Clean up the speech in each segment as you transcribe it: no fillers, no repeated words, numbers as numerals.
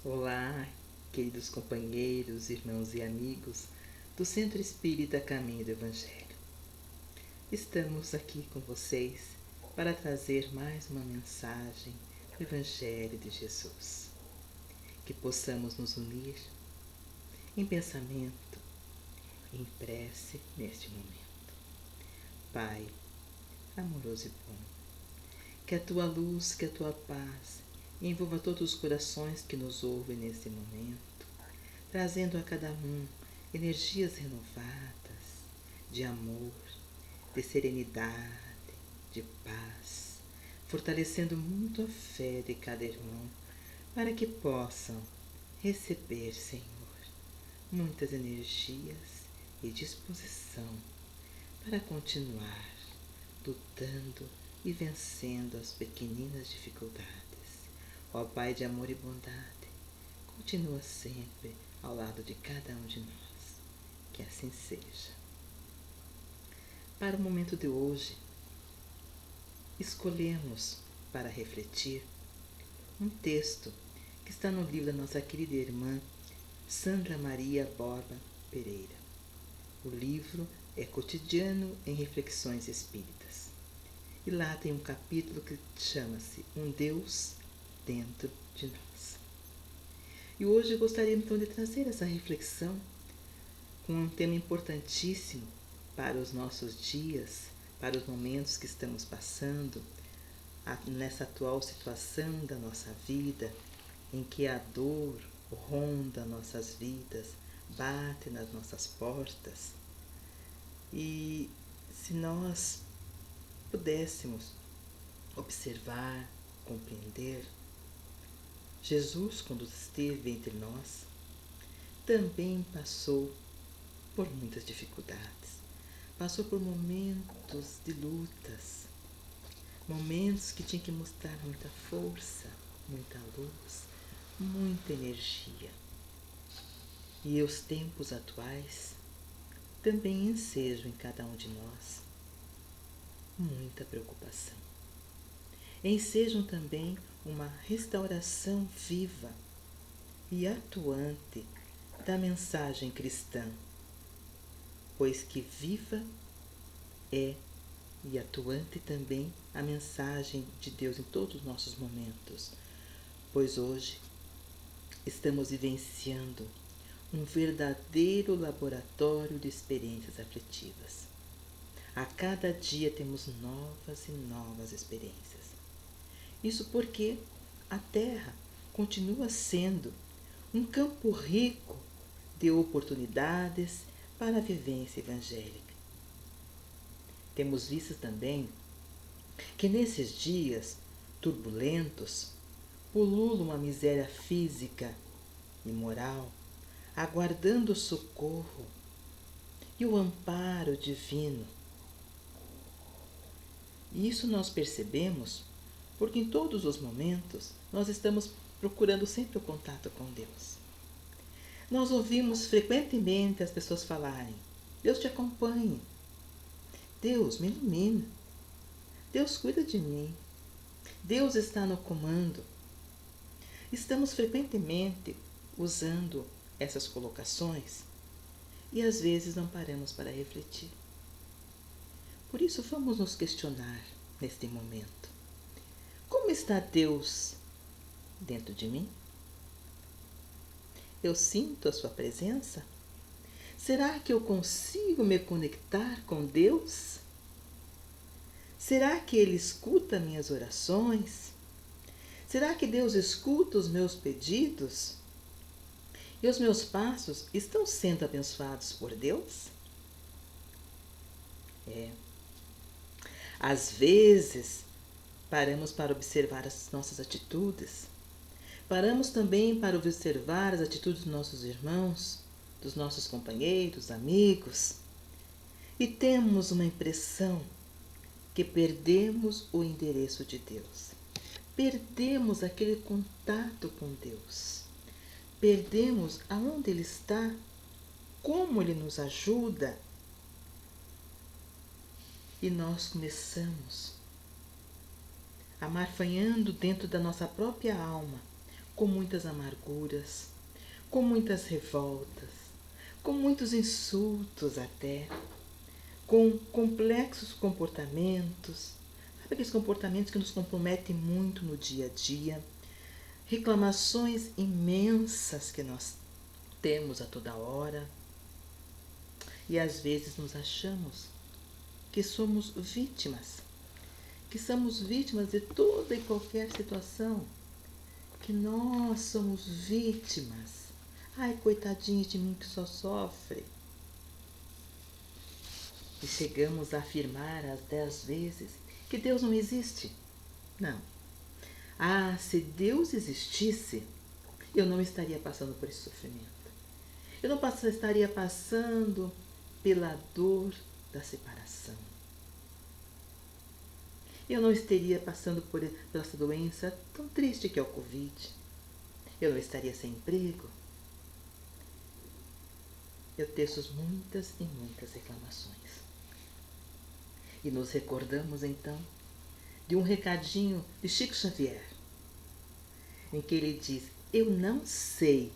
Olá, queridos companheiros, irmãos e amigos do Centro Espírita Caminho do Evangelho. Estamos aqui com vocês para trazer mais uma mensagem do Evangelho de Jesus. Que possamos nos unir em pensamento, em prece neste momento. Pai, amoroso e bom, que a Tua luz, que a Tua paz envolva todos os corações que nos ouvem nesse momento, trazendo a cada um energias renovadas, de amor, de serenidade, de paz, fortalecendo muito a fé de cada irmão, para que possam receber, Senhor, muitas energias e disposição para continuar lutando e vencendo as pequeninas dificuldades. Ó Pai de amor e bondade, continua sempre ao lado de cada um de nós. Que assim seja. Para o momento de hoje, escolhemos para refletir um texto que está no livro da nossa querida irmã Sandra Maria Borba Pereira. O livro é Cotidiano em Reflexões Espíritas. E lá tem um capítulo que chama-se Um Deus dentro de nós. E hoje eu gostaria então de trazer essa reflexão com um tema importantíssimo para os nossos dias, para os momentos que estamos passando, nessa atual situação da nossa vida, em que a dor ronda nossas vidas, bate nas nossas portas. E se nós pudéssemos observar, compreender, Jesus, quando esteve entre nós, também passou por muitas dificuldades, passou por momentos de lutas, momentos que tinha que mostrar muita força, muita luz, muita energia. E os tempos atuais também ensejam em cada um de nós muita preocupação. Ensejam também uma restauração viva e atuante da mensagem cristã, pois que viva é e atuante também a mensagem de Deus em todos os nossos momentos, pois hoje estamos vivenciando um verdadeiro laboratório de experiências afetivas. A cada dia temos novas e novas experiências. Isso porque a Terra continua sendo um campo rico de oportunidades para a vivência evangélica. Temos visto também que nesses dias turbulentos pulula uma miséria física e moral, aguardando o socorro e o amparo divino. E isso nós percebemos porque em todos os momentos nós estamos procurando sempre o contato com Deus. Nós ouvimos frequentemente as pessoas falarem: Deus te acompanhe, Deus me ilumina, Deus cuida de mim, Deus está no comando. Estamos frequentemente usando essas colocações e às vezes não paramos para refletir. Por isso vamos nos questionar neste momento. Como está Deus dentro de mim? Eu sinto a sua presença? Será que eu consigo me conectar com Deus? Será que Ele escuta minhas orações? Será que Deus escuta os meus pedidos? E os meus passos estão sendo abençoados por Deus? Às vezes, paramos para observar as nossas atitudes. Paramos também para observar as atitudes dos nossos irmãos, dos nossos companheiros, amigos. E temos uma impressão que perdemos o endereço de Deus. Perdemos aquele contato com Deus. Perdemos aonde Ele está, como Ele nos ajuda. E nós começamos, amarfanhando dentro da nossa própria alma, com muitas amarguras, com muitas revoltas, com muitos insultos até, com complexos comportamentos, sabe aqueles comportamentos que nos comprometem muito no dia a dia, reclamações imensas que nós temos a toda hora, e às vezes nos achamos que somos vítimas, de toda e qualquer situação, que nós somos vítimas. Ai, coitadinho de mim que só sofre. E chegamos a afirmar às 10 vezes que Deus não existe. Não. Ah, se Deus existisse, eu não estaria passando por esse sofrimento. Eu não estaria passando pela dor da separação. Eu não estaria passando por essa doença tão triste que é o Covid. Eu não estaria sem emprego. Eu teço muitas e muitas reclamações. E nos recordamos então de um recadinho de Chico Xavier, em que ele diz: eu não sei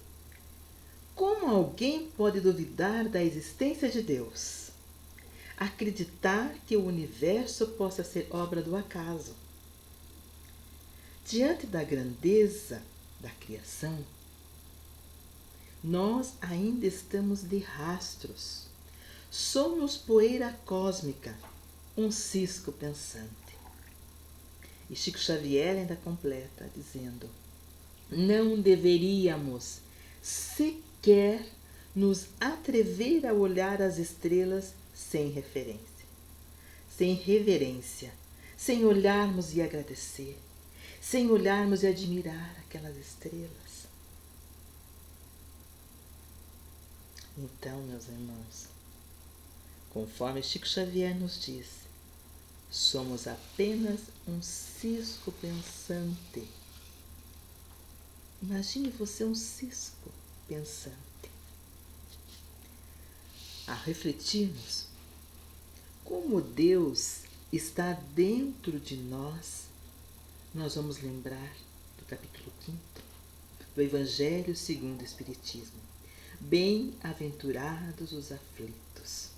como alguém pode duvidar da existência de Deus, acreditar que o universo possa ser obra do acaso. Diante da grandeza da criação, nós ainda estamos de rastros. Somos poeira cósmica, um cisco pensante. E Chico Xavier ainda completa, dizendo: não deveríamos sequer nos atrever a olhar as estrelas sem reverência, sem olharmos e agradecer, sem olharmos e admirar aquelas estrelas. Então, meus irmãos, conforme Chico Xavier nos diz, somos apenas um cisco pensante. Imagine você um cisco pensante. A refletirmos como Deus está dentro de nós, nós vamos lembrar do capítulo 5 do Evangelho segundo o Espiritismo. Bem-aventurados os aflitos.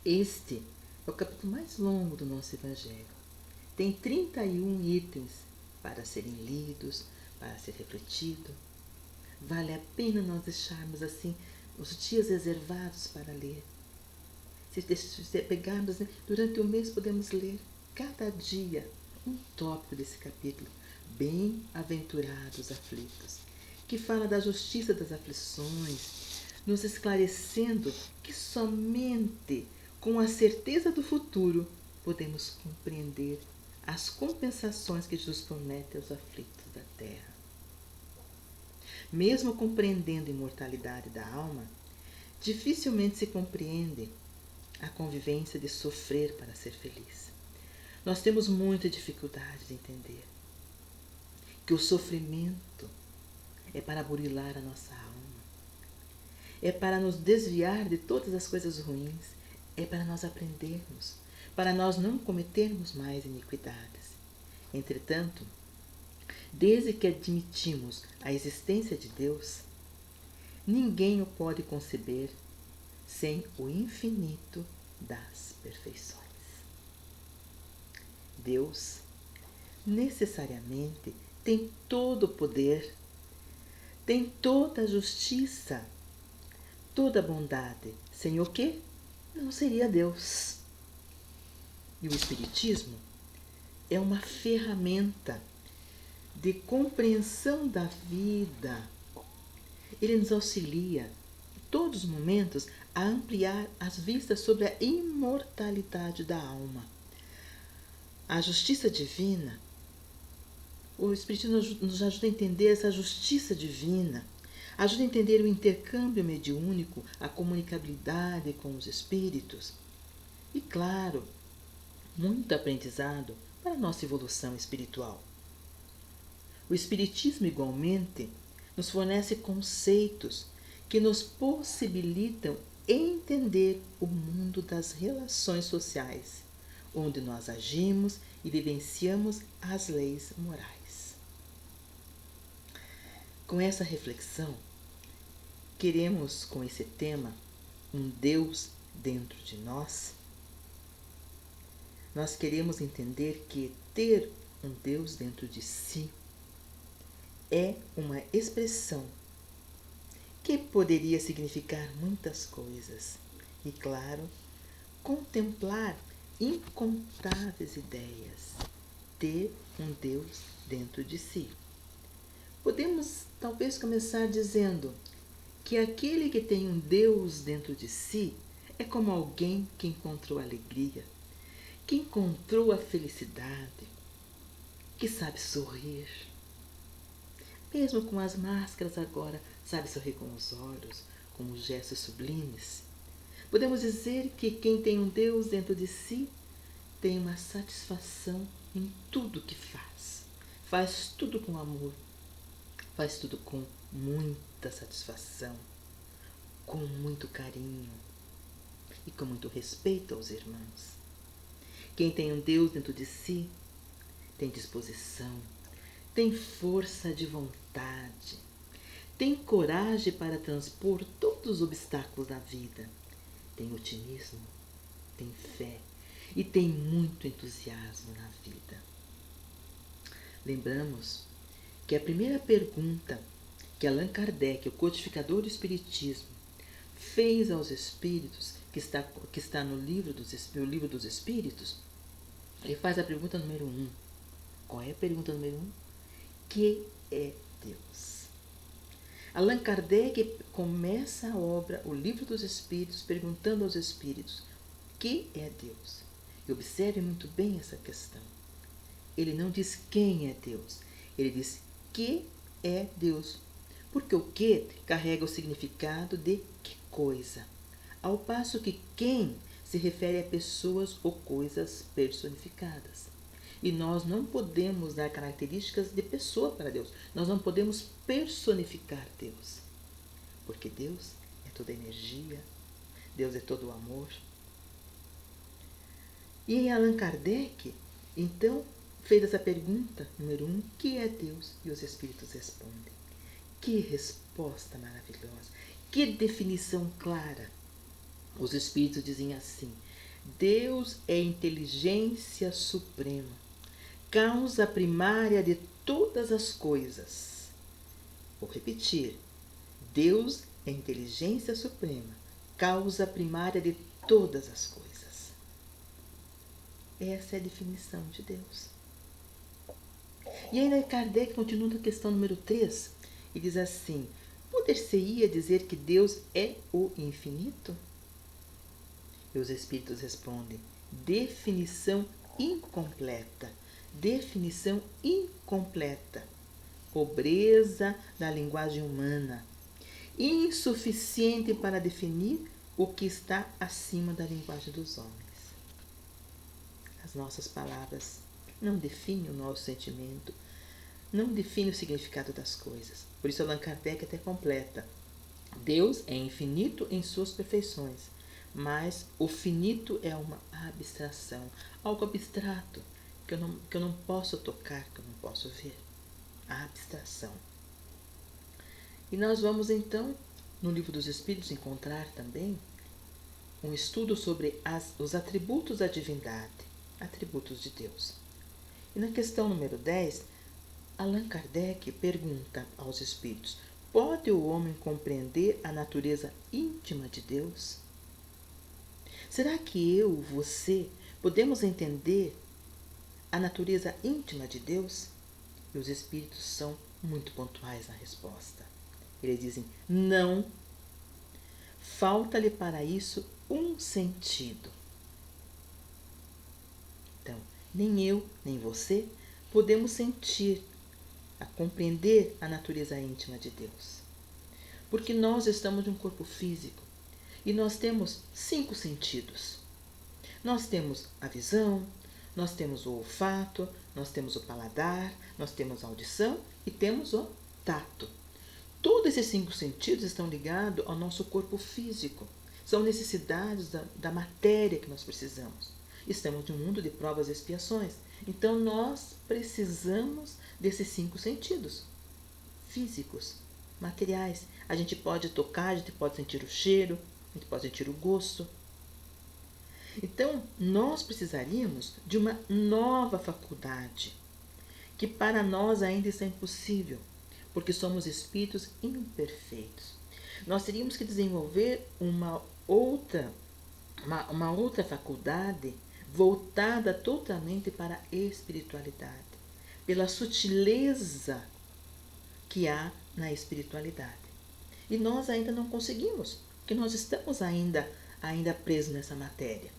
Este é o capítulo mais longo do nosso Evangelho. Tem 31 itens para serem lidos, para ser refletido. Vale a pena nós deixarmos assim os dias reservados para ler. Se pegarmos, durante o mês podemos ler cada dia um tópico desse capítulo. Bem-aventurados aflitos, que fala da justiça das aflições, nos esclarecendo que somente com a certeza do futuro podemos compreender as compensações que Jesus promete aos aflitos da terra. Mesmo compreendendo a imortalidade da alma, dificilmente se compreende a convivência de sofrer para ser feliz. Nós temos muita dificuldade de entender que o sofrimento é para burilar a nossa alma, é para nos desviar de todas as coisas ruins, é para nós aprendermos, para nós não cometermos mais iniquidades. Entretanto, desde que admitimos a existência de Deus, ninguém o pode conceber sem o infinito das perfeições. Deus necessariamente tem todo o poder, tem toda a justiça, toda a bondade. Sem o quê? Não seria Deus. E o Espiritismo é uma ferramenta de compreensão da vida. Ele nos auxilia, em todos os momentos, a ampliar as vistas sobre a imortalidade da alma. A justiça divina, o Espiritismo nos ajuda a entender essa justiça divina, ajuda a entender o intercâmbio mediúnico, a comunicabilidade com os espíritos e, claro, muito aprendizado para a nossa evolução espiritual. O Espiritismo, igualmente, nos fornece conceitos que nos possibilitam entender o mundo das relações sociais, onde nós agimos e vivenciamos as leis morais. Com essa reflexão, queremos, com esse tema, um Deus dentro de nós. Nós queremos entender que ter um Deus dentro de si é uma expressão que poderia significar muitas coisas e, claro, contemplar incontáveis ideias. Ter um Deus dentro de si. Podemos talvez começar dizendo que aquele que tem um Deus dentro de si é como alguém que encontrou a alegria, que encontrou a felicidade, que sabe sorrir. Mesmo com as máscaras agora, sabe sorrir com os olhos, com os gestos sublimes. Podemos dizer que quem tem um Deus dentro de si tem uma satisfação em tudo que faz. Faz tudo com amor, faz tudo com muita satisfação, com muito carinho e com muito respeito aos irmãos. Quem tem um Deus dentro de si tem disposição, tem força de vontade, tem coragem para transpor todos os obstáculos da vida, tem otimismo, tem fé e tem muito entusiasmo na vida. Lembramos que a primeira pergunta que Allan Kardec, o codificador do Espiritismo, fez aos Espíritos, que está no livro dos Espíritos, ele faz a pergunta número 1. Qual é a pergunta número 1? Que é Deus? Allan Kardec começa a obra, o livro dos Espíritos, perguntando aos Espíritos, que é Deus? E observe muito bem essa questão. Ele não diz quem é Deus, ele diz que é Deus. Porque o que carrega o significado de que coisa, ao passo que quem se refere a pessoas ou coisas personificadas. E nós não podemos dar características de pessoa para Deus. Nós não podemos personificar Deus. Porque Deus é toda energia, Deus é todo amor. E em Allan Kardec, então, fez essa pergunta, número 1, que é Deus? E os Espíritos respondem. Que resposta maravilhosa, que definição clara. Os Espíritos dizem assim: Deus é inteligência suprema, causa primária de todas as coisas. Vou repetir: Deus é inteligência suprema, causa primária de todas as coisas. Essa é a definição de Deus. E ainda Kardec continua na questão número 3 e diz assim: poder-se-ia dizer que Deus é o infinito? E os Espíritos respondem: definição incompleta. Definição incompleta. Pobreza da linguagem humana. Insuficiente para definir o que está acima da linguagem dos homens. As nossas palavras não definem o nosso sentimento, não definem o significado das coisas. Por isso Allan Kardec até completa: Deus é infinito em suas perfeições, mas o finito é uma abstração, algo abstrato, que eu não posso tocar, que eu não posso ver. A abstração. E nós vamos então, no Livro dos Espíritos, encontrar também um estudo sobre os atributos da divindade, atributos de Deus. E na questão número 10, Allan Kardec pergunta aos Espíritos: pode o homem compreender a natureza íntima de Deus? Será que eu, você, podemos entender a natureza íntima de Deus? E os Espíritos são muito pontuais na resposta. Eles dizem: não. Falta-lhe para isso um sentido. Então, nem eu, nem você podemos sentir, a compreender a natureza íntima de Deus. Porque nós estamos em um corpo físico e nós temos 5 sentidos. Nós temos a visão, nós temos o olfato, nós temos o paladar, nós temos a audição e temos o tato. Todos esses 5 sentidos estão ligados ao nosso corpo físico. São necessidades da matéria que nós precisamos. Estamos em um mundo de provas e expiações. Então, nós precisamos desses 5 sentidos. físicos, materiais. A gente pode tocar, a gente pode sentir o cheiro, a gente pode sentir o gosto. Então, nós precisaríamos de uma nova faculdade, que para nós ainda está impossível, porque somos espíritos imperfeitos. Nós teríamos que desenvolver uma outra faculdade voltada totalmente para a espiritualidade, pela sutileza que há na espiritualidade. E nós ainda não conseguimos, porque nós estamos ainda presos nessa matéria.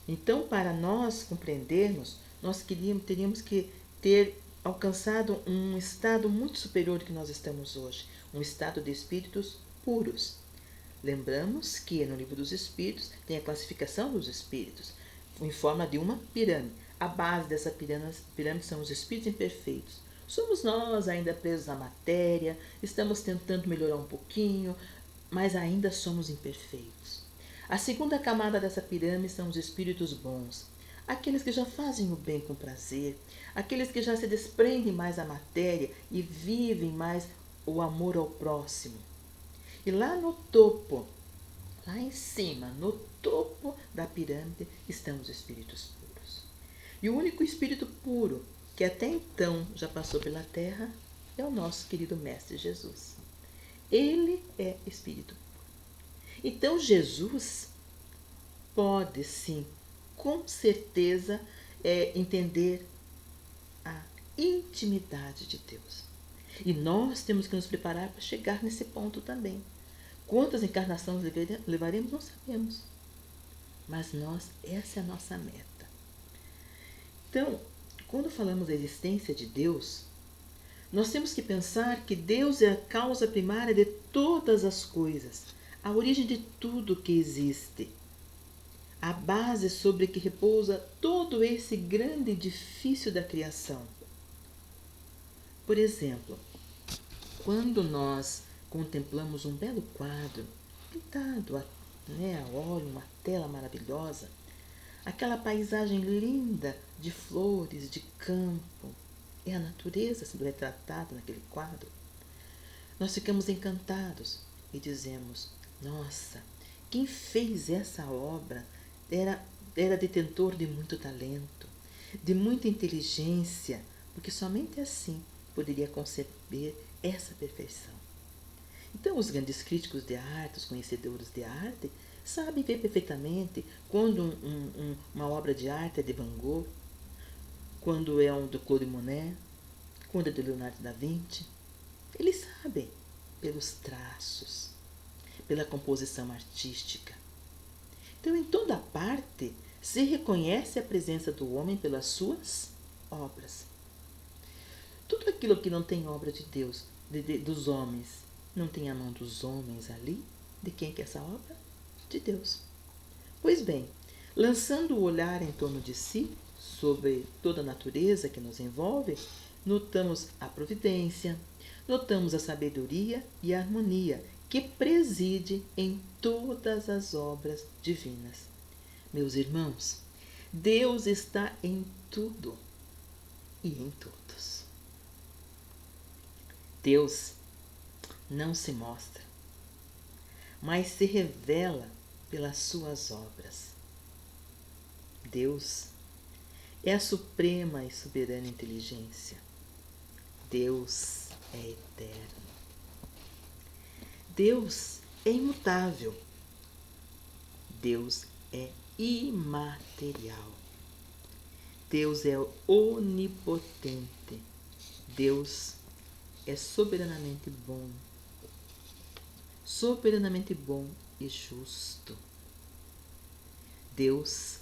Então, para nós compreendermos, nós teríamos que ter alcançado um estado muito superior do que nós estamos hoje, um estado de espíritos puros. Lembramos que no Livro dos Espíritos tem a classificação dos espíritos, em forma de uma pirâmide. A base dessa pirâmide são os espíritos imperfeitos. Somos nós ainda presos na matéria, estamos tentando melhorar um pouquinho, mas ainda somos imperfeitos. A segunda camada dessa pirâmide são os espíritos bons, aqueles que já fazem o bem com prazer, aqueles que já se desprendem mais da matéria e vivem mais o amor ao próximo. E lá no topo, lá em cima, no topo da pirâmide, estão os espíritos puros. E o único espírito puro que até então já passou pela Terra é o nosso querido Mestre Jesus. Ele é espírito puro. Então Jesus pode sim, com certeza, entender a intimidade de Deus. E nós temos que nos preparar para chegar nesse ponto também. Quantas encarnações levaremos, não sabemos. Mas essa é a nossa meta. Então, quando falamos da existência de Deus, nós temos que pensar que Deus é a causa primária de todas as coisas, a origem de tudo que existe, a base sobre que repousa todo esse grande edifício da criação. Por exemplo, quando nós contemplamos um belo quadro pintado a óleo, uma tela maravilhosa, aquela paisagem linda de flores, de campo, é a natureza sendo retratada naquele quadro. Nós ficamos encantados e dizemos: nossa, quem fez essa obra era detentor de muito talento, de muita inteligência, porque somente assim poderia conceber essa perfeição. Então, os grandes críticos de arte, os conhecedores de arte, sabem ver perfeitamente quando uma obra de arte é de Van Gogh, quando é do Claude Monet, quando é de Leonardo da Vinci. Eles sabem pelos traços, pela composição artística. Então, em toda parte, se reconhece a presença do homem pelas suas obras. Tudo aquilo que não tem obra de Deus, dos homens, não tem a mão dos homens ali, de quem que é essa obra? De Deus. Pois bem, lançando o olhar em torno de si, sobre toda a natureza que nos envolve, notamos a providência, notamos a sabedoria e a harmonia que preside em todas as obras divinas. Meus irmãos, Deus está em tudo e em todos. Deus não se mostra, mas se revela pelas suas obras. Deus é a suprema e soberana inteligência. Deus é eterno. Deus é imutável. Deus é imaterial. Deus é onipotente. Deus é soberanamente bom e justo. Deus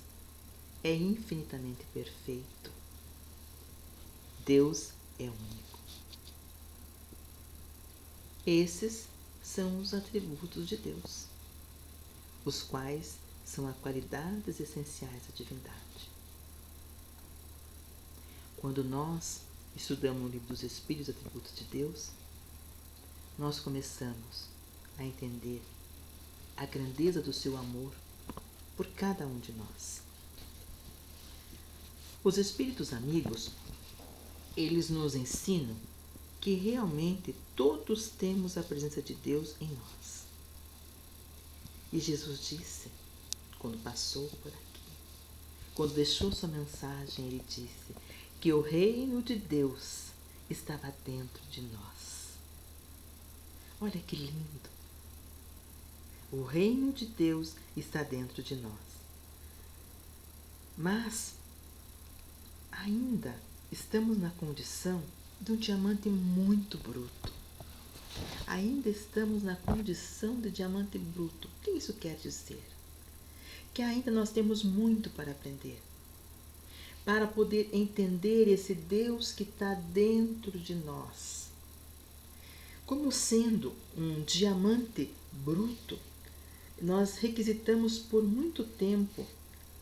é infinitamente perfeito. Deus é único. Esses são os atributos de Deus, os quais são as qualidades essenciais da divindade. Quando nós estudamos o Livro dos Espíritos, os atributos de Deus, nós começamos a entender a grandeza do seu amor por cada um de nós. Os Espíritos amigos, eles nos ensinam que realmente todos temos a presença de Deus em nós. E Jesus disse, quando passou por aqui, quando deixou sua mensagem, ele disse que o reino de Deus estava dentro de nós. Olha que lindo! O reino de Deus está dentro de nós. Mas ainda estamos na condição de um diamante muito bruto. Ainda estamos na condição de diamante bruto. O que isso quer dizer? Que ainda nós temos muito para aprender, para poder entender esse Deus que está dentro de nós. Como sendo um diamante bruto, nós requisitamos por muito tempo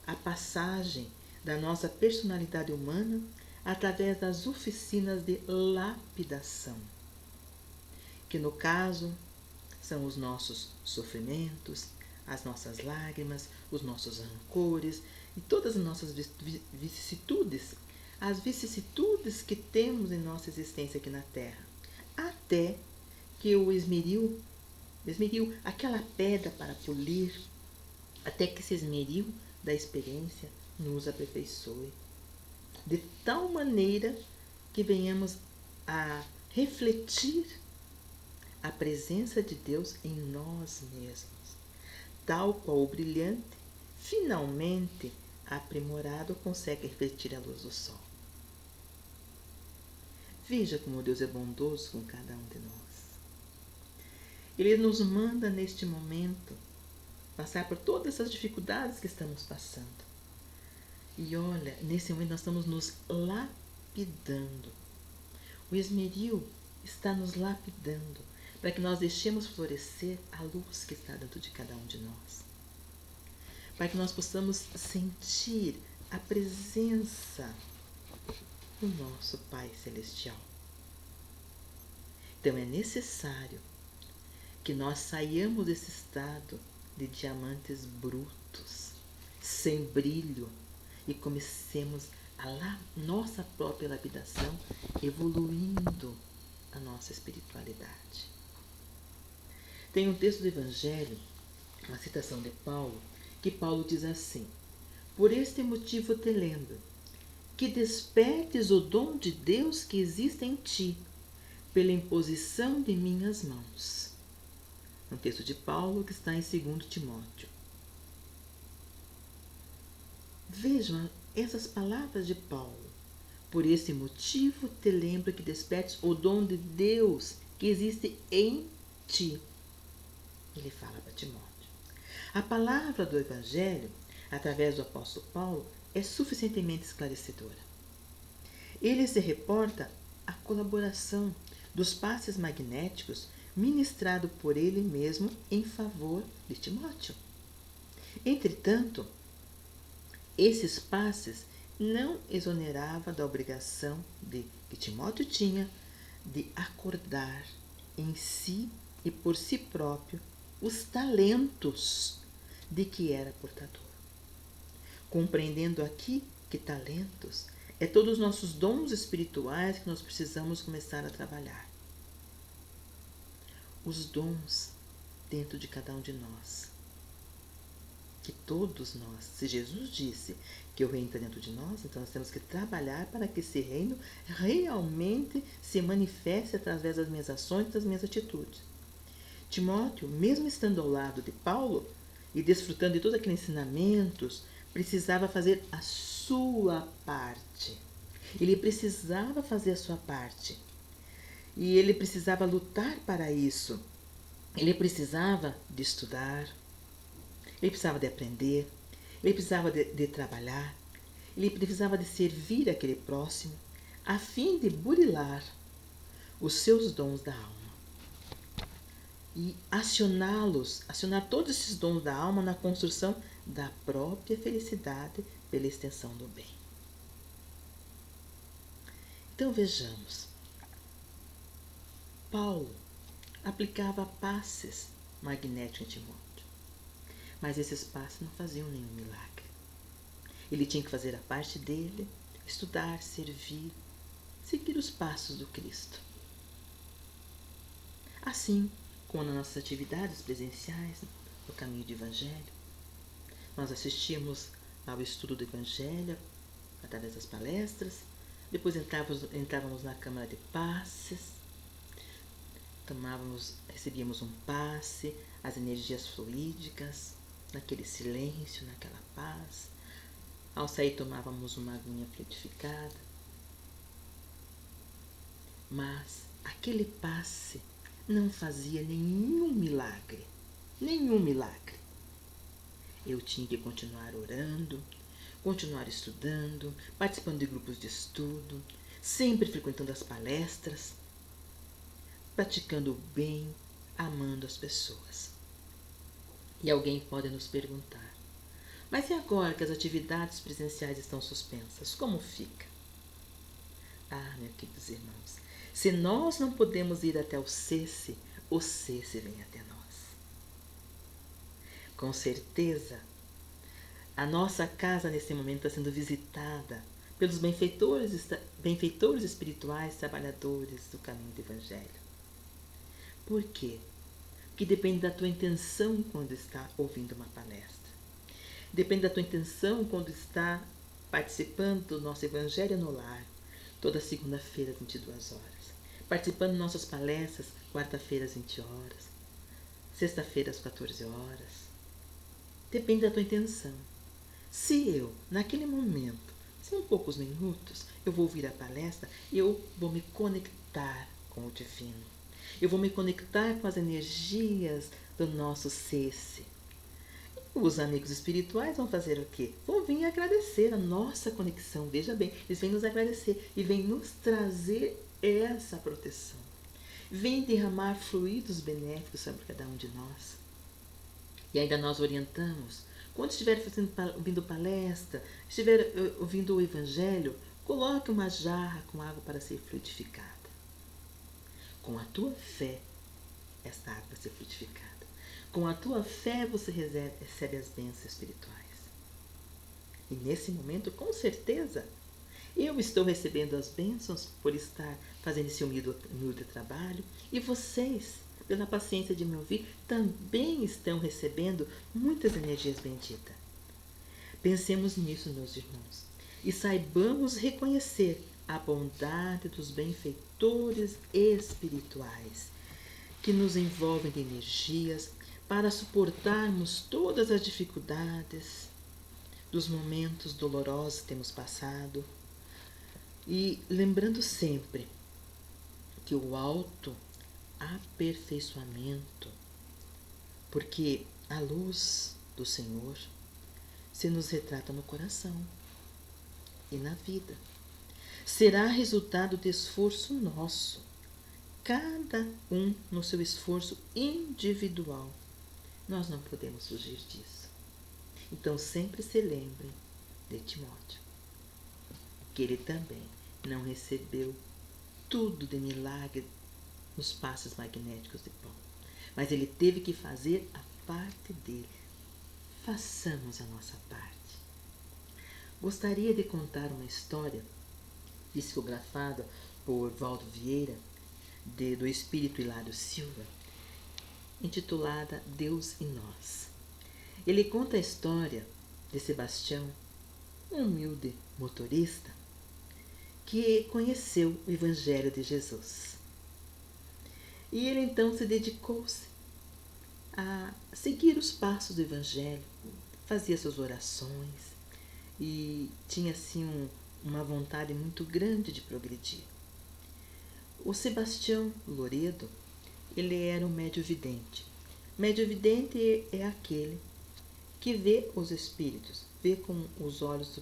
a passagem da nossa personalidade humana através das oficinas de lapidação, que no caso são os nossos sofrimentos, as nossas lágrimas, os nossos rancores e todas as nossas vicissitudes, as vicissitudes que temos em nossa existência aqui na Terra, até que o esmeril, aquela pedra para polir, até que esse esmeril da experiência nos aperfeiçoe, de tal maneira que venhamos a refletir a presença de Deus em nós mesmos, tal qual o brilhante, finalmente aprimorado, consegue refletir a luz do sol. Veja como Deus é bondoso com cada um de nós. Ele nos manda neste momento passar por todas essas dificuldades que estamos passando. E olha, nesse momento nós estamos nos lapidando. O esmeril está nos lapidando para que nós deixemos florescer a luz que está dentro de cada um de nós. Para que nós possamos sentir a presença do nosso Pai Celestial. Então é necessário que nós saiamos desse estado de diamantes brutos, sem brilho, e comecemos a nossa própria lapidação, evoluindo a nossa espiritualidade. Tem um texto do Evangelho, uma citação de Paulo, que Paulo diz assim: por este motivo te lembro, que despertes o dom de Deus que existe em ti, pela imposição de minhas mãos. Um texto de Paulo que está em 2 Timóteo. Vejam essas palavras de Paulo. Por esse motivo te lembro que despertes o dom de Deus que existe em ti. Ele fala para Timóteo. A palavra do Evangelho, através do apóstolo Paulo, é suficientemente esclarecedora. Ele se reporta à colaboração dos passes magnéticos ministrado por ele mesmo em favor de Timóteo. Entretanto, esses passes não exoneravam da obrigação que Timóteo tinha de acordar em si e por si próprio os talentos de que era portador. Compreendendo aqui que talentos é todos os nossos dons espirituais que nós precisamos começar a trabalhar. Os dons dentro de cada um de nós. Que todos nós, se Jesus disse que o reino está dentro de nós, então nós temos que trabalhar para que esse reino realmente se manifeste através das minhas ações e das minhas atitudes. Timóteo, mesmo estando ao lado de Paulo e desfrutando de todos aqueles ensinamentos, precisava fazer a sua parte. Ele precisava fazer a sua parte. E ele precisava lutar para isso. Ele precisava de estudar, ele precisava de aprender, ele precisava de trabalhar, ele precisava de servir aquele próximo, a fim de burilar os seus dons da alma. E acionar todos esses dons da alma na construção da própria felicidade pela extensão do bem. Então vejamos, Paulo aplicava passes magnéticos em Timóteo, mas esses passes não faziam nenhum milagre. Ele tinha que fazer a parte dele, estudar, servir, seguir os passos do Cristo. Assim como nas nossas atividades presenciais no caminho do Evangelho, nós assistíamos ao estudo do Evangelho através das palestras, depois entrávamos na Câmara de Passes, recebíamos um passe, as energias fluídicas, naquele silêncio, naquela paz. Ao sair tomávamos uma aguinha fluidificada. Mas aquele passe não fazia nenhum milagre, nenhum milagre. Eu tinha que continuar orando, continuar estudando, participando de grupos de estudo, sempre frequentando as palestras, praticando o bem, amando as pessoas. E alguém pode nos perguntar, mas e agora que as atividades presenciais estão suspensas, como fica? Ah, meus queridos irmãos, se nós não podemos ir até o cesse vem até nós. Com certeza, a nossa casa nesse momento está sendo visitada pelos benfeitores espirituais, trabalhadores do caminho do Evangelho. Por quê? Porque depende da tua intenção quando está ouvindo uma palestra. Depende da tua intenção quando está participando do nosso Evangelho no Lar, toda segunda-feira às 22 horas. Participando de nossas palestras, quarta-feira às 20 horas, sexta-feira às 14 horas. Depende da tua intenção. Se eu, naquele momento, são poucos minutos, eu vou ouvir a palestra, eu vou me conectar com o Divino. Eu vou me conectar com as energias do nosso cesse. Os amigos espirituais vão fazer o quê? Vão vir agradecer a nossa conexão. Veja bem, eles vêm nos agradecer e vêm nos trazer essa proteção. Vêm derramar fluidos benéficos sobre cada um de nós. E ainda nós orientamos. Quando estiver ouvindo palestra, estiver ouvindo o Evangelho, coloque uma jarra com água para ser fluidificada. Com a tua fé, esta água vai ser fluidificada. Com a tua fé você recebe as bênçãos espirituais. E nesse momento, com certeza, eu estou recebendo as bênçãos por estar fazendo esse humilde trabalho. E vocês, pela paciência de me ouvir, também estão recebendo muitas energias benditas. Pensemos nisso, meus irmãos, e saibamos reconhecer a bondade dos benfeitores espirituais que nos envolvem de energias para suportarmos todas as dificuldades dos momentos dolorosos que temos passado. E lembrando sempre que o autoaperfeiçoamento, porque a luz do Senhor se nos retrata no coração e na vida. Será resultado de esforço nosso, cada um no seu esforço individual. Nós não podemos fugir disso. Então sempre se lembrem de Timóteo, que ele também não recebeu tudo de milagre nos passos magnéticos de Paulo, mas ele teve que fazer a parte dele. Façamos a nossa parte. Gostaria de contar uma história psicografada por Valdo Vieira, do Espírito Hilário Silva, intitulada Deus e Nós. Ele conta a história de Sebastião, um humilde motorista, que conheceu o Evangelho de Jesus. E ele então se dedicou-se a seguir os passos do Evangelho, fazia suas orações e tinha assim uma vontade muito grande de progredir. O Sebastião Loredo, ele era um médio vidente. Médio vidente é aquele que vê os espíritos, vê com os olhos,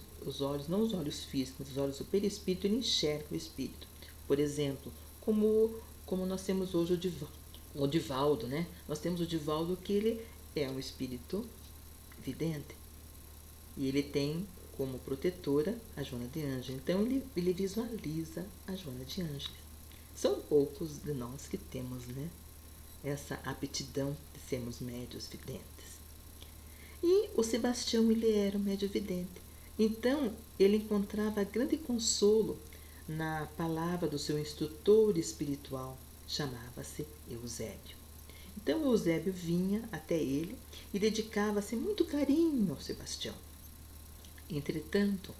não os olhos físicos, os olhos do perispírito, ele enxerga o espírito. Por exemplo, como nós temos hoje o Divaldo, né? Nós temos o Divaldo, que ele é um espírito vidente. E ele tem como protetora a Joana de Ângeles. Então ele visualiza a Joana de Ângeles. São poucos de nós que temos, né, essa aptidão de sermos médios videntes. E o Sebastião, ele era um médio vidente. Então, ele encontrava grande consolo na palavra do seu instrutor espiritual, chamava-se Eusébio. Então Eusébio vinha até ele e dedicava-se muito carinho ao Sebastião. Entretanto,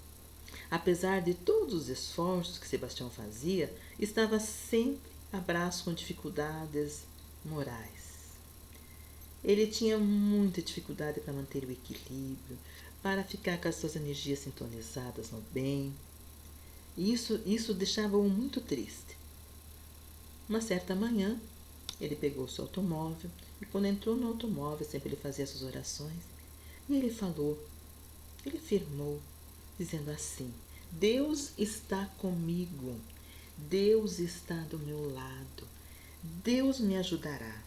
apesar de todos os esforços que Sebastião fazia, estava sempre a braço com dificuldades morais. Ele tinha muita dificuldade para manter o equilíbrio, para ficar com as suas energias sintonizadas no bem. E isso deixava-o muito triste. Uma certa manhã, ele pegou seu automóvel e quando entrou no automóvel, sempre ele fazia suas orações, e ele afirmou, dizendo assim: Deus está comigo, Deus está do meu lado, Deus me ajudará,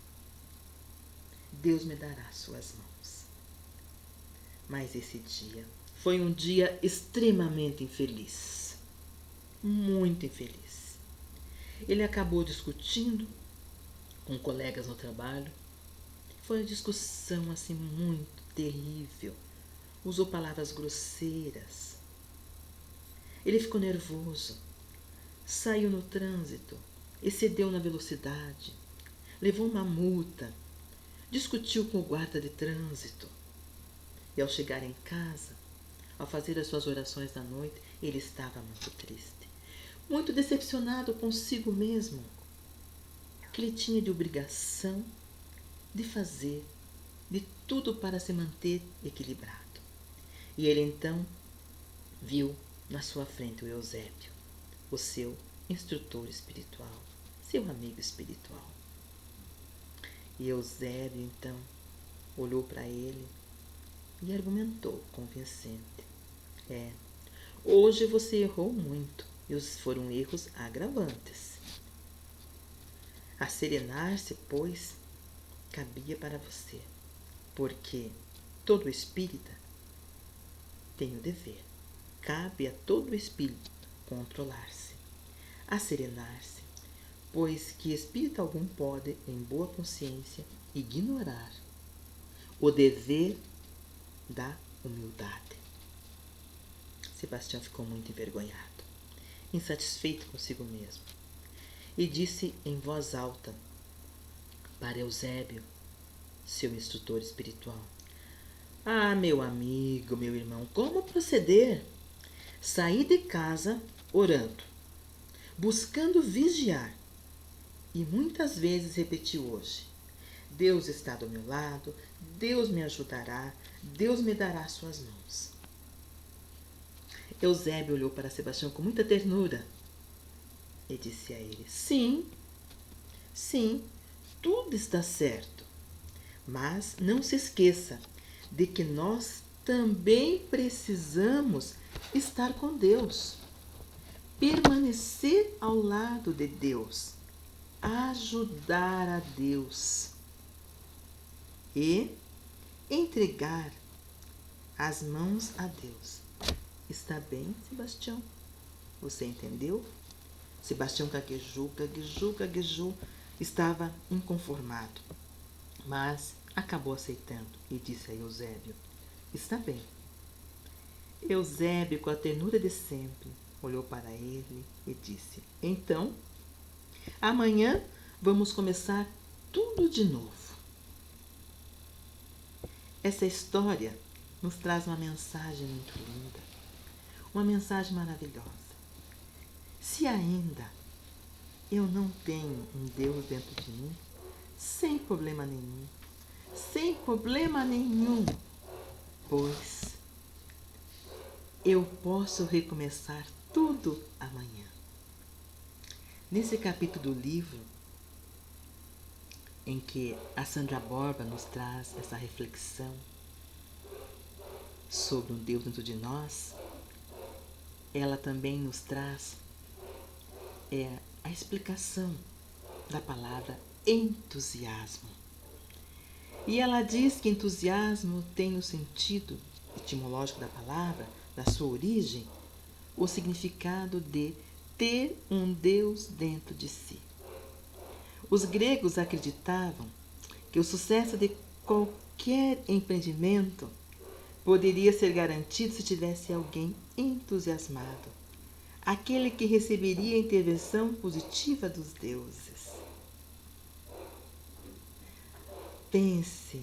Deus me dará suas mãos. Mas esse dia foi um dia extremamente infeliz, muito infeliz. Ele acabou discutindo com colegas no trabalho. Foi uma discussão assim muito terrível. Usou palavras grosseiras. Ele ficou nervoso. Saiu no trânsito, excedeu na velocidade, levou uma multa, discutiu com o guarda de trânsito. E ao chegar em casa, ao fazer as suas orações da noite, ele estava muito triste, muito decepcionado consigo mesmo, que ele tinha de obrigação de fazer de tudo para se manter equilibrado. E ele então viu na sua frente o Eusébio, o seu instrutor espiritual, seu amigo espiritual. E Eusébio então olhou para ele e argumentou convincente: hoje você errou muito e foram erros agravantes. Acerenar-se, pois, cabia para você, porque todo espírita tem o dever, cabe a todo espírito controlar-se, acerenar-se, pois que espírito algum pode, em boa consciência, ignorar o dever da humildade. Sebastião ficou muito envergonhado, insatisfeito consigo mesmo, e disse em voz alta para Eusébio, seu instrutor espiritual: meu amigo, meu irmão, como proceder? Saí de casa orando, buscando vigiar, e muitas vezes repeti hoje: Deus está do meu lado, Deus me ajudará, Deus me dará suas mãos. Eusébio olhou para Sebastião com muita ternura e disse a ele: sim, tudo está certo, mas não se esqueça de que nós também precisamos estar com Deus, permanecer ao lado de Deus, ajudar a Deus e entregar as mãos a Deus. Está bem, Sebastião? Você entendeu? Sebastião gaguejou, estava inconformado, mas acabou aceitando e disse a Eusébio: está bem. Eusébio, com a ternura de sempre, olhou para ele e disse: então, amanhã vamos começar tudo de novo. Essa história nos traz uma mensagem muito linda, uma mensagem maravilhosa. Se ainda eu não tenho um Deus dentro de mim, sem problema nenhum, pois eu posso recomeçar tudo amanhã. Nesse capítulo do livro, em que a Sandra Borba nos traz essa reflexão sobre um Deus dentro de nós, ela também nos traz a explicação da palavra entusiasmo. E ela diz que entusiasmo tem o sentido etimológico da palavra, da sua origem, o significado de ter um Deus dentro de si. Os gregos acreditavam que o sucesso de qualquer empreendimento poderia ser garantido se tivesse alguém entusiasmado, aquele que receberia a intervenção positiva dos deuses. Pense,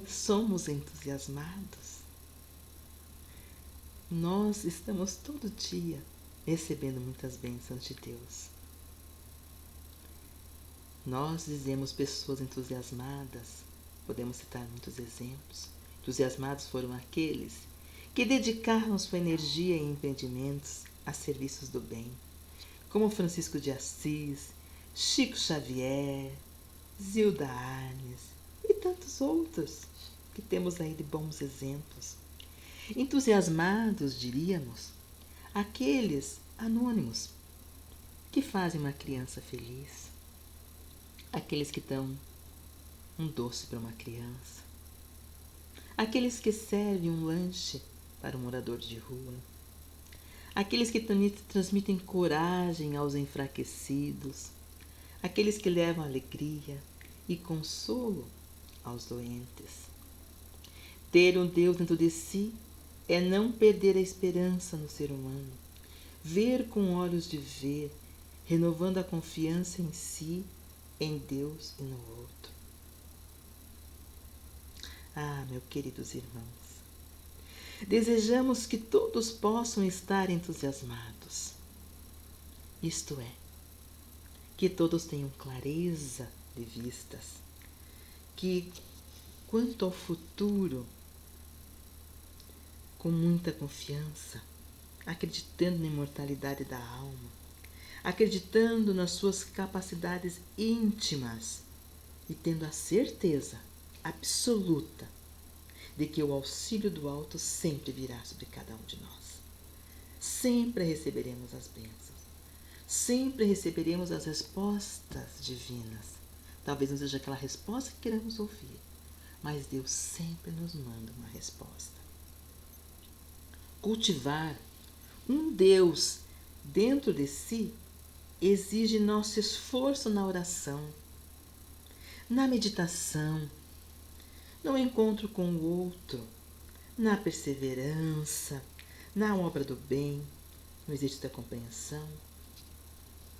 somos entusiasmados? Nós estamos todo dia recebendo muitas bênçãos de Deus. Nós dizemos pessoas entusiasmadas, podemos citar muitos exemplos. Entusiasmados foram aqueles que dedicaram sua energia em empreendimentos a serviços do bem, como Francisco de Assis, Chico Xavier, Zilda Arnes e tantos outros que temos aí de bons exemplos. Entusiasmados, diríamos, aqueles anônimos que fazem uma criança feliz, aqueles que dão um doce para uma criança, aqueles que servem um lanche para um morador de rua, aqueles que transmitem coragem aos enfraquecidos, aqueles que levam alegria e consolo aos doentes. Ter um Deus dentro de si é não perder a esperança no ser humano, ver com olhos de ver, renovando a confiança em si, em Deus e no outro. Ah, meus queridos irmãos, desejamos que todos possam estar entusiasmados. Isto é, que todos tenham clareza de vistas, que quanto ao futuro, com muita confiança, acreditando na imortalidade da alma, acreditando nas suas capacidades íntimas e tendo a certeza absoluta de que o auxílio do alto sempre virá sobre cada um de nós. Sempre receberemos as bênçãos, sempre receberemos as respostas divinas. Talvez não seja aquela resposta que queremos ouvir, mas Deus sempre nos manda uma resposta. Cultivar um Deus dentro de si exige nosso esforço na oração, na meditação, no encontro com o outro, na perseverança, na obra do bem, no exercício da compreensão,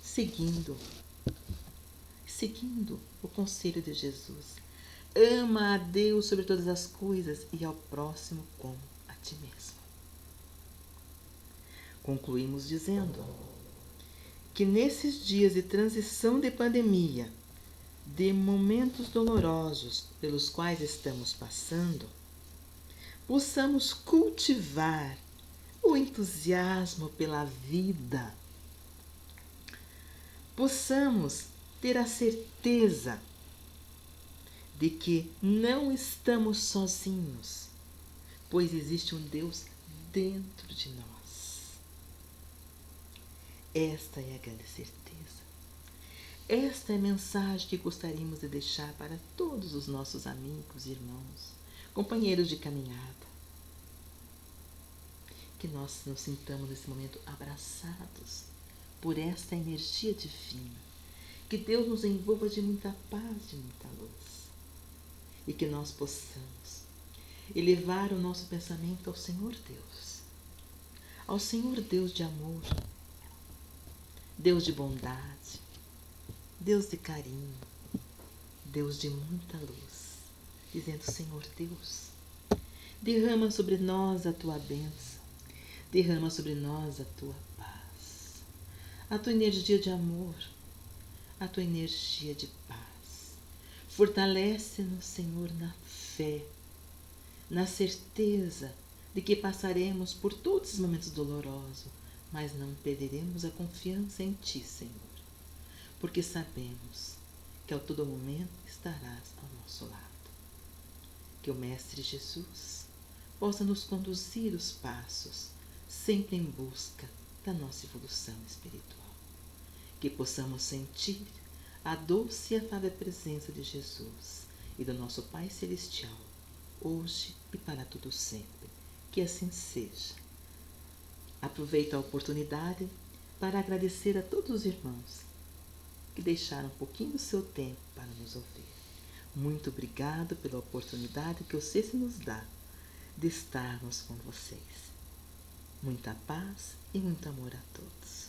seguindo o conselho de Jesus. Ama a Deus sobre todas as coisas e ao próximo como a ti mesmo. Concluímos dizendo que nesses dias de transição de pandemia, de momentos dolorosos pelos quais estamos passando, possamos cultivar o entusiasmo pela vida, possamos ter a certeza de que não estamos sozinhos, pois existe um Deus dentro de nós. Esta é a grande certeza. Esta é a mensagem que gostaríamos de deixar para todos os nossos amigos, irmãos, companheiros de caminhada. Que nós nos sintamos nesse momento abraçados por esta energia divina. Que Deus nos envolva de muita paz, de muita luz. E que nós possamos elevar o nosso pensamento ao Senhor Deus. Ao Senhor Deus de amor, Deus de bondade, Deus de carinho, Deus de muita luz, dizendo: Senhor Deus, derrama sobre nós a tua bênção, derrama sobre nós a tua paz, a tua energia de amor, a tua energia de paz. Fortalece-nos, Senhor, na fé, na certeza de que passaremos por todos os momentos dolorosos, mas não perderemos a confiança em Ti, Senhor, porque sabemos que a todo momento estarás ao nosso lado. Que o Mestre Jesus possa nos conduzir os passos, sempre em busca da nossa evolução espiritual. Que possamos sentir a doce e afável presença de Jesus e do nosso Pai Celestial, hoje e para todo sempre. Que assim seja. Aproveito a oportunidade para agradecer a todos os irmãos que deixaram um pouquinho do seu tempo para nos ouvir. Muito obrigado pela oportunidade que o Ceci nos dá de estarmos com vocês. Muita paz e muito amor a todos.